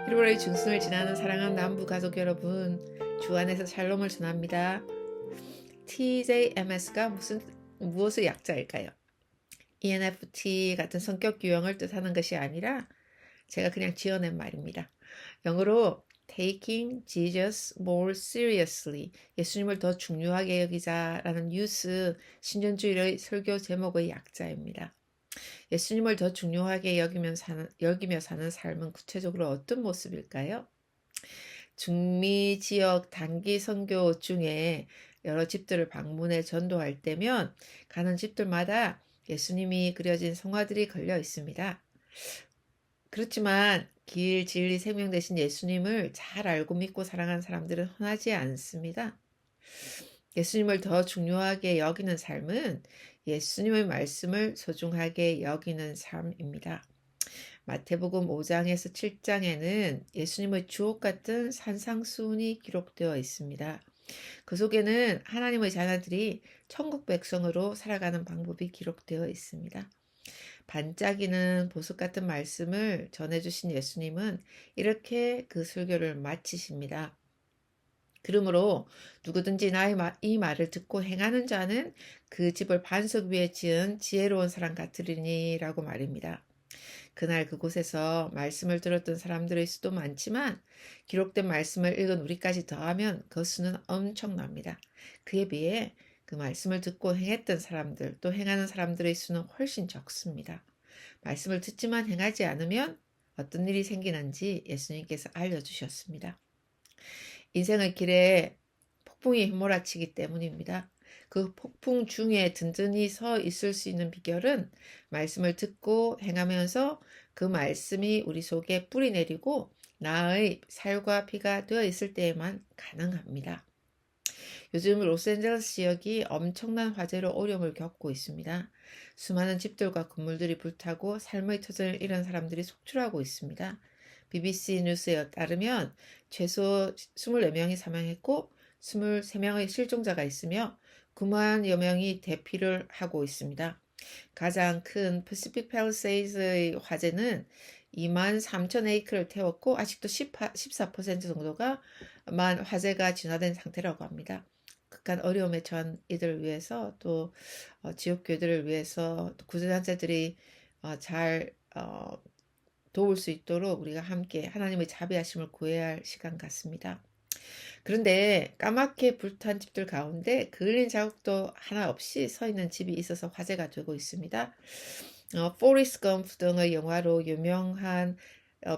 1월의 중순을 지나는 사랑하는 남부 가족 여러분, 주 안에서 샬롬을 전합니다. TJMS가 무엇의 약자일까요? ENFT 같은 성격 유형을 뜻하는 것이 아니라 제가 그냥 지어낸 말입니다. 영어로 Taking Jesus More Seriously, 예수님을 더 중요하게 여기자라는 뉴스 신전주일의 설교 제목의 약자입니다. 예수님을 더 중요하게 여기며 사는 삶은 구체적으로 어떤 모습일까요? 중미 지역 단기 선교 중에 여러 집들을 방문해 전도할 때면 가는 집들마다 예수님이 그려진 성화들이 걸려 있습니다. 그렇지만 길, 진리, 생명 되신 예수님을 잘 알고 믿고 사랑하는 사람들은 흔하지 않습니다. 예수님을 더 중요하게 여기는 삶은 예수님의 말씀을 소중하게 여기는 삶입니다. 마태복음 5장에서 7장에는 예수님의 주옥 같은 산상수훈이 기록되어 있습니다. 그 속에는 하나님의 자녀들이 천국 백성으로 살아가는 방법이 기록되어 있습니다. 반짝이는 보석 같은 말씀을 전해주신 예수님은 이렇게 그 설교를 마치십니다. 그러므로 누구든지 나의 이 말을 듣고 행하는 자는 그 집을 반석 위에 지은 지혜로운 사람 같으리니라고 말입니다. 그날 그곳에서 말씀을 들었던 사람들의 수도 많지만 기록된 말씀을 읽은 우리까지 더하면 그 수는 엄청납니다. 그에 비해 그 말씀을 듣고 행했던 사람들, 또 행하는 사람들의 수는 훨씬 적습니다. 말씀을 듣지만 행하지 않으면 어떤 일이 생기는지 예수님께서 알려주셨습니다. 인생의 길에 폭풍이 휘몰아치기 때문입니다. 그 폭풍 중에 든든히 서 있을 수 있는 비결은 말씀을 듣고 행하면서 그 말씀이 우리 속에 뿌리 내리고 나의 살과 피가 되어 있을 때에만 가능합니다. 요즘 로스앤젤레스 지역이 엄청난 화재로 어려움을 겪고 있습니다. 수많은 집들과 건물들이 불타고 삶의 터전을 잃은 사람들이 속출하고 있습니다. BBC 뉴스에 따르면 최소 24명이 사망했고 23명의 실종자가 있으며 9만여 명이 대피를 하고 있습니다. 가장 큰 패시픽 팰리세이드의 화재는 2만 3천 에이크를 태웠고 아직도 14% 정도가 화재가 진화된 상태라고 합니다. 극한 어려움에 처한 이들을 위해서 또 지역교회들을 위해서 또 구제단체들이 잘 도울 수 있도록 우리가 함께 하나님의 자비하심을 구해야 할 시간 같습니다. 그런데 까맣게 불탄 집들 가운데 그을린 자국도 하나 없이 서 있는 집이 있어서 화제가 되고 있습니다. 포리스트 검프 등의 영화로 유명한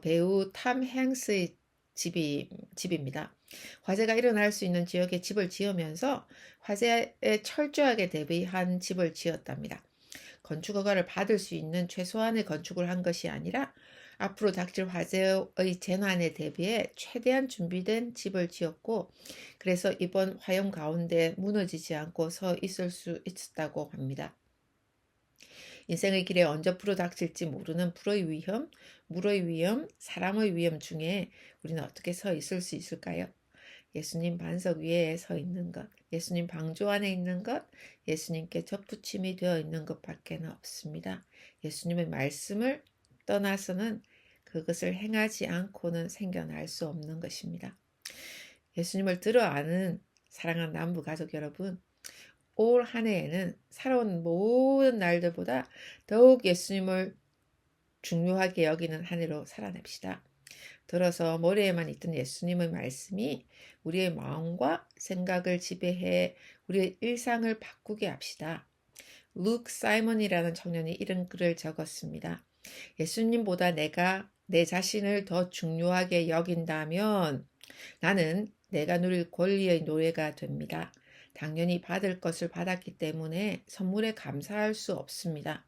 배우 탐 행스의 집입니다. 화재가 일어날 수 있는 지역에 집을 지으면서 화재에 철저하게 대비한 집을 지었답니다. 건축 허가를 받을 수 있는 최소한의 건축을 한 것이 아니라 앞으로 닥칠 화재의 재난에 대비해 최대한 준비된 집을 지었고 그래서 이번 화염 가운데 무너지지 않고 서 있을 수 있었다고 합니다. 인생의 길에 언제 불이 닥칠지 모르는 불의 위험, 물의 위험, 사람의 위험 중에 우리는 어떻게 서 있을 수 있을까요? 예수님 반석 위에 서 있는 것, 예수님 방주 안에 있는 것, 예수님께 접붙임이 되어 있는 것밖에는 없습니다. 예수님의 말씀을 떠나서는 그것을 행하지 않고는 생겨날 수 없는 것입니다. 예수님을 들어 아는 사랑하는 남부 가족 여러분, 올 한 해에는 살아온 모든 날들보다 더욱 예수님을 중요하게 여기는 한 해로 살아냅시다. 들어서 머리에만 있던 예수님의 말씀이 우리의 마음과 생각을 지배해 우리의 일상을 바꾸게 합시다. 루크 사이먼이라는 청년이 이런 글을 적었습니다. 예수님보다 내가 내 자신을 더 중요하게 여긴다면 나는 내가 누릴 권리의 노예가 됩니다. 당연히 받을 것을 받았기 때문에 선물에 감사할 수 없습니다.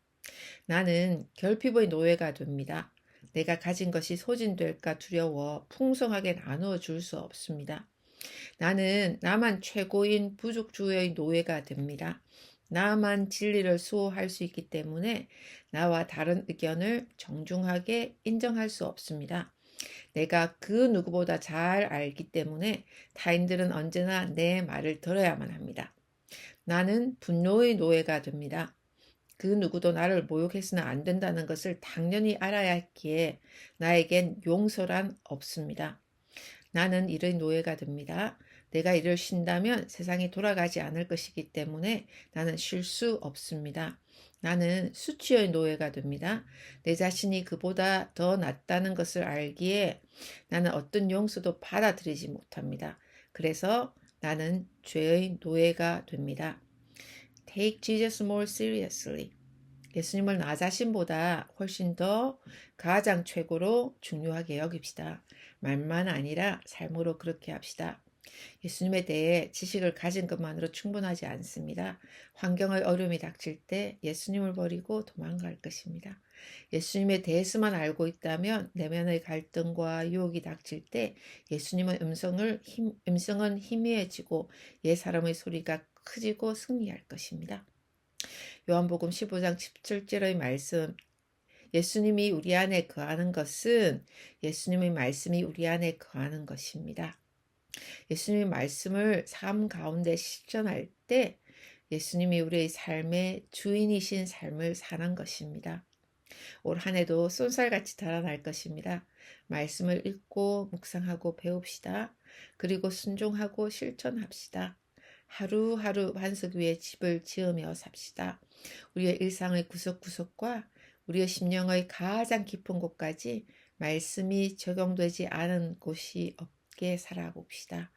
나는 결핍의 노예가 됩니다. 내가 가진 것이 소진될까 두려워 풍성하게 나누어 줄 수 없습니다. 나는 나만 최고인 부족주의의 노예가 됩니다. 나만 진리를 수호할 수 있기 때문에 나와 다른 의견을 정중하게 인정할 수 없습니다. 내가 그 누구보다 잘 알기 때문에 타인들은 언제나 내 말을 들어야만 합니다. 나는 분노의 노예가 됩니다. 그 누구도 나를 모욕해서는 안 된다는 것을 당연히 알아야 했기에 나에겐 용서란 없습니다. 나는 이의 노예가 됩니다. 내가 이를 쉰다면 세상이 돌아가지 않을 것이기 때문에 나는 쉴 수 없습니다. 나는 수치의 노예가 됩니다. 내 자신이 그보다 더 낫다는 것을 알기에 나는 어떤 용서도 받아들이지 못합니다. 그래서 나는 죄의 노예가 됩니다. Take Jesus more seriously. 예수님을 나 자신보다 훨씬 더 가장 최고로 중요하게 여깁시다. 말만 아니라 삶으로 그렇게 합시다. 예수님에 대해 지식을 가진 것만으로 충분하지 않습니다. 환경의 어려움이 닥칠 때 예수님을 버리고 도망갈 것입니다. 예수님에 대해서만 알고 있다면 내면의 갈등과 유혹이 닥칠 때 예수님의 음성은 희미해지고 옛 사람의 소리가 커지고 승리할 것입니다. 요한복음 15장 17절의 말씀, 예수님이 우리 안에 거하는 것은 예수님의 말씀이 우리 안에 거하는 것입니다. 예수님의 말씀을 삶 가운데 실천할 때 예수님이 우리의 삶의 주인이신 삶을 사는 것입니다. 올 한 해도 쏜살같이 달아날 것입니다. 말씀을 읽고 묵상하고 배웁시다. 그리고 순종하고 실천합시다. 하루하루 반석 위에 집을 지으며 삽시다. 우리의 일상의 구석구석과 우리의 심령의 가장 깊은 곳까지 말씀이 적용되지 않은 곳이 없게 살아봅시다.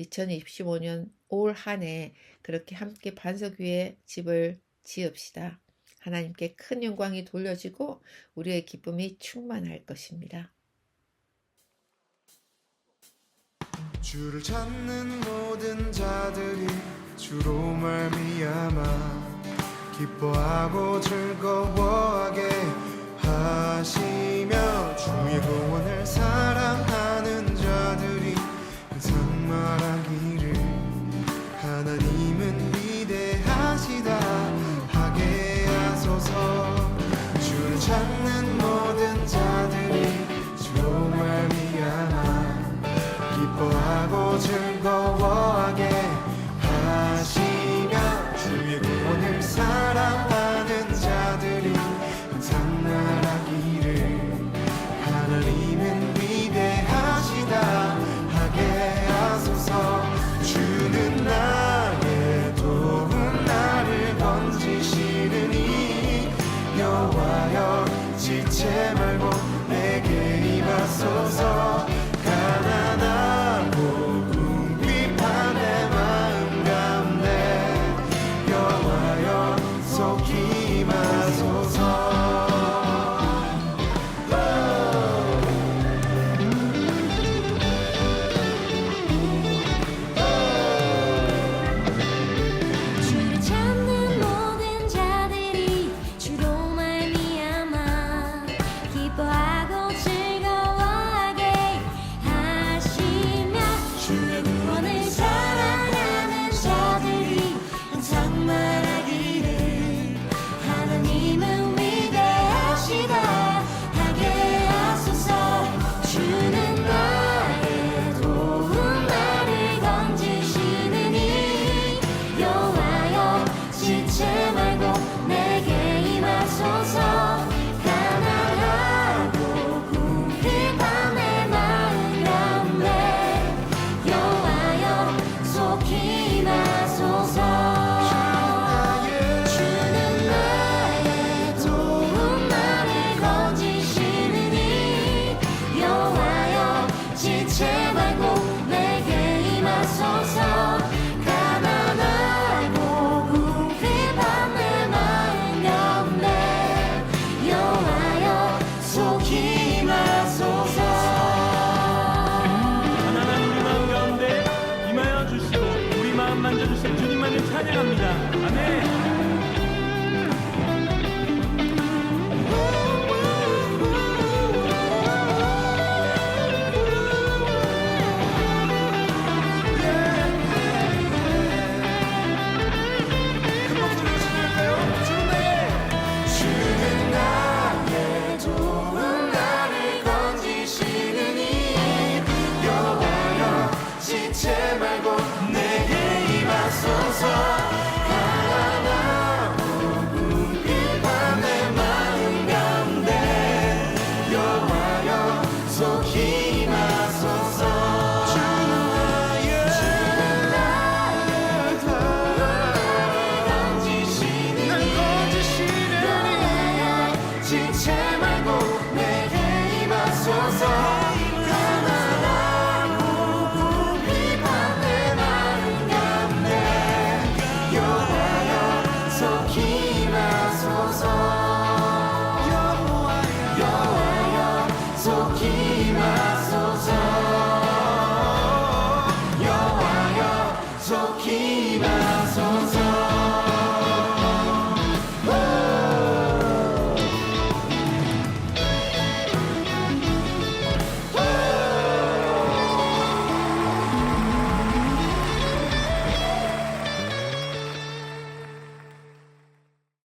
2025년 올 한 해 그렇게 함께 반석 위에 집을 지읍시다. 하나님께 큰 영광이 돌려지고 우리의 기쁨이 충만할 것입니다. 주를 찾는 모든 자들이 주로 말미암아 기뻐하고 즐거워하게 하시며 주의 구원을 사랑하는 자들이 항상 말하기를 하나님은 위대하시다 하게 하소서. 주를 찾는 모든 자들이 주로 말미암아 기뻐하고 즐거워하게 하시며 주의 구원을 사랑하는 자들이 항상 말하기를 하나님은 위대하시다 하게 하소서. 주는 나의 도움 나를 건지시느니 여호와여 지체 말고